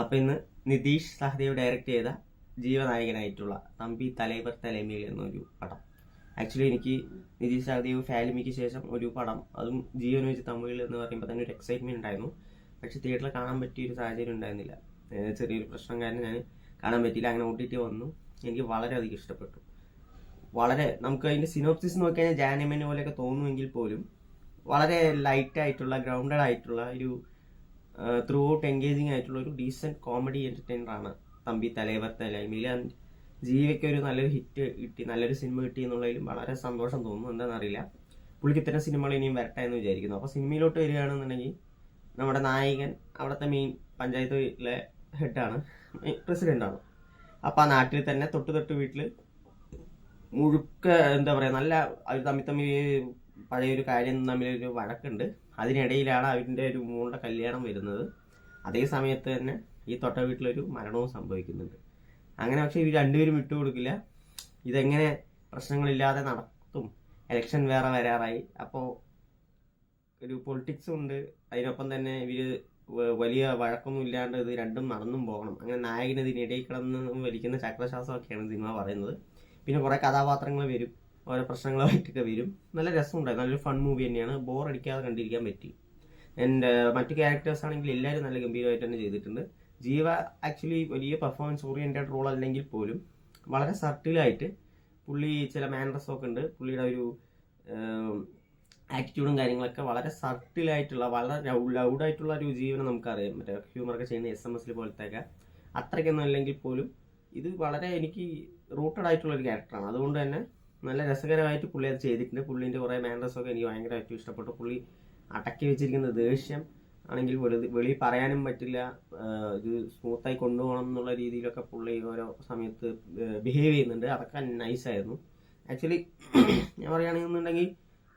അപ്പോൾ ഇന്ന് നിതീഷ് സഹദേവ് ഡയറക്റ്റ് ചെയ്ത ജീവനായകനായിട്ടുള്ള തമ്പി തലൈവർ തലൈമേൽ എന്നൊരു പടം. ആക്ച്വലി എനിക്ക് നിതീഷ് സഹദേവ് ഫാലിമിക്ക് ശേഷം ഒരു പടം, അതും ജീവൻ വെച്ച് തമിഴിൽ എന്ന് പറയുമ്പോൾ തന്നെ ഒരു എക്സൈറ്റ്മെന്റ് ഉണ്ടായിരുന്നു. പക്ഷെ തിയേറ്ററിൽ കാണാൻ പറ്റിയൊരു സാഹചര്യം ഉണ്ടായിരുന്നില്ല. ചെറിയൊരു പ്രശ്നം കാരണം ഞാൻ കാണാൻ പറ്റിയില്ല. അങ്ങനെ OTT വന്നു. എനിക്ക് വളരെയധികം ഇഷ്ടപ്പെട്ടു. വളരെ നമുക്ക് അതിൻ്റെ സിനോപ്സിസ് നോക്കിയാൽ ജാനമൻ പോലെയൊക്കെ തോന്നുമെങ്കിൽ പോലും വളരെ ലൈറ്റ് ആയിട്ടുള്ള ഗ്രൗണ്ടഡ് ആയിട്ടുള്ള ഒരു ത്രൂ ഔട്ട് എൻഗേജിങ് ആയിട്ടുള്ള ഒരു ഡീസൻറ്റ് കോമഡി എന്റർടൈനർ ആണ് തമ്പി തലൈവർ തലൈമയിൽ. ജീവിക്ക് ഒരു നല്ലൊരു ഹിറ്റ് കിട്ടി, നല്ലൊരു സിനിമ കിട്ടി എന്നുള്ളതിലും വളരെ സന്തോഷം തോന്നുന്നു. എന്താണെന്നറിയില്ല, പുള്ളിക്ക് ഇത്തരം സിനിമകൾ ഇനിയും വരട്ടെ എന്ന് വിചാരിക്കുന്നു. അപ്പോൾ സിനിമയിലോട്ട് വരികയാണെന്നുണ്ടെങ്കിൽ നമ്മുടെ നായകൻ അവിടുത്തെ മെയിൻ പഞ്ചായത്തിലെ ഹെഡാണ്, പ്രസിഡൻ്റാണ്. അപ്പോൾ ആ നാട്ടിൽ തന്നെ തൊട്ട് വീട്ടിൽ മുഴുക്ക എന്താ പറയുക, നല്ല അവർ തമ്മിൽ പഴയൊരു കാര്യം തമ്മിലൊരു വഴക്കുണ്ട്. അതിനിടയിലാണ് അവരുടെ ഒരു മോളുടെ കല്യാണം വരുന്നത്. അതേ സമയത്ത് തന്നെ ഈ തൊട്ട വീട്ടിലൊരു മരണവും സംഭവിക്കുന്നുണ്ട്. അങ്ങനെ പക്ഷെ ഇവർ രണ്ടുപേരും വിട്ടുകൊടുക്കില്ല. ഇതെങ്ങനെ പ്രശ്നങ്ങളില്ലാതെ നടത്തും. ഇലക്ഷൻ വേറെ വരാറായി. അപ്പോൾ ഒരു പൊളിറ്റിക്സും ഉണ്ട്. അതിനൊപ്പം തന്നെ ഇവർ വലിയ വഴക്കൊന്നും ഇല്ലാണ്ട് ഇത് രണ്ടും നടന്നും പോകണം. അങ്ങനെ നായകന് ഇതിനിടയിൽ കിടന്ന് വലിക്കുന്ന ചക്രശ്വാസമൊക്കെയാണ് സിനിമ പറയുന്നത്. പിന്നെ കുറേ കഥാപാത്രങ്ങൾ വരും, ഓരോ പ്രശ്നങ്ങളുമായിട്ടൊക്കെ വരും. നല്ല രസമുണ്ടായിരുന്നു. നല്ലൊരു ഫൺ മൂവി തന്നെയാണ്. ബോർ അടിക്കാതെ കണ്ടിരിക്കാൻ പറ്റി. ആൻഡ് മറ്റു ക്യാരക്ടേഴ്സ് ആണെങ്കിൽ എല്ലാവരും നല്ല ഗംഭീരമായിട്ട് തന്നെ ചെയ്തിട്ടുണ്ട്. ജീവ ആക്ച്വലി വലിയ പെർഫോമൻസ് ഓറിയൻറ്റഡ് റോൾ അല്ലെങ്കിൽ പോലും വളരെ സർട്ടിലായിട്ട് പുള്ളി ചില മാനറസൊക്കെ ഉണ്ട്. പുള്ളിയുടെ ഒരു ആറ്റിറ്റ്യൂഡും കാര്യങ്ങളൊക്കെ വളരെ സർട്ടിലായിട്ടുള്ള, വളരെ ലൗഡായിട്ടുള്ള ഒരു ജീവനെ നമുക്കറിയാം. മറ്റേ ഹ്യൂമറൊക്കെ ചെയ്യുന്ന SMS പോലത്തെയൊക്കെ അത്രയ്ക്കൊന്നും അല്ലെങ്കിൽ പോലും ഇത് വളരെ എനിക്ക് റൂട്ടഡ് ആയിട്ടുള്ള ഒരു ക്യാരക്ടറാണ്. അതുകൊണ്ട് തന്നെ നല്ല രസകരമായിട്ട് പുള്ളി അത് ചെയ്തിട്ടുണ്ട്. പുള്ളിൻ്റെ കുറേ മാനറസൊക്കെ എനിക്ക് ഭയങ്കരമായിട്ട് ഇഷ്ടപ്പെട്ടു. പുള്ളി അടക്കി വെച്ചിരിക്കുന്ന ദേഷ്യം ആണെങ്കിൽ വെളി പറയാനും പറ്റില്ല. ഇത് സ്മൂത്തായി കൊണ്ടുപോകണം എന്നുള്ള രീതിയിലൊക്കെ പുള്ളി ഓരോ സമയത്ത് ബിഹേവ് ചെയ്യുന്നുണ്ട്. അതൊക്കെ നൈസായിരുന്നു. ആക്ച്വലി ഞാൻ പറയുകയാണെന്നുണ്ടെങ്കിൽ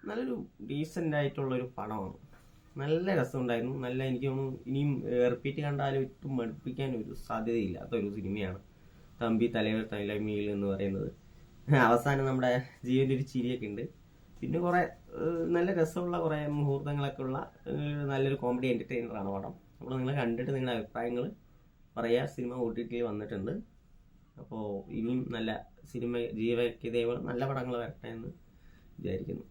നല്ലൊരു ഡീസൻ്റ് ആയിട്ടുള്ളൊരു പടമാണ്. നല്ല രസമുണ്ടായിരുന്നു. നല്ല, എനിക്ക് തോന്നുന്നു ഇനിയും റിപ്പീറ്റ് കണ്ടാലും ഒട്ടും മടുപ്പിക്കാൻ ഒരു സാധ്യതയില്ലാത്തൊരു സിനിമയാണ് തമ്പി തലൈവർ തലൈമയിൽ എന്ന് പറയുന്നത്. അവസാനം നമ്മുടെ ജീവൻ്റെ ഒരു ചിരിയൊക്കെ ഉണ്ട്. പിന്നെ കുറേ നല്ല രസമുള്ള കുറേ മുഹൂർത്തങ്ങളൊക്കെ ഉള്ള നല്ലൊരു കോമഡി എൻ്റർടൈനറാണ് പടം. അപ്പോൾ നിങ്ങൾ കണ്ടിട്ട് നിങ്ങളുടെ അഭിപ്രായങ്ങൾ പറയുക. സിനിമ OTT വന്നിട്ടുണ്ട്. അപ്പോൾ ഇനിയും നല്ല സിനിമ ജീവയ്ക്ക് ഇതേപോലെ നല്ല പടങ്ങൾ വരട്ടെ എന്ന് വിചാരിക്കുന്നു.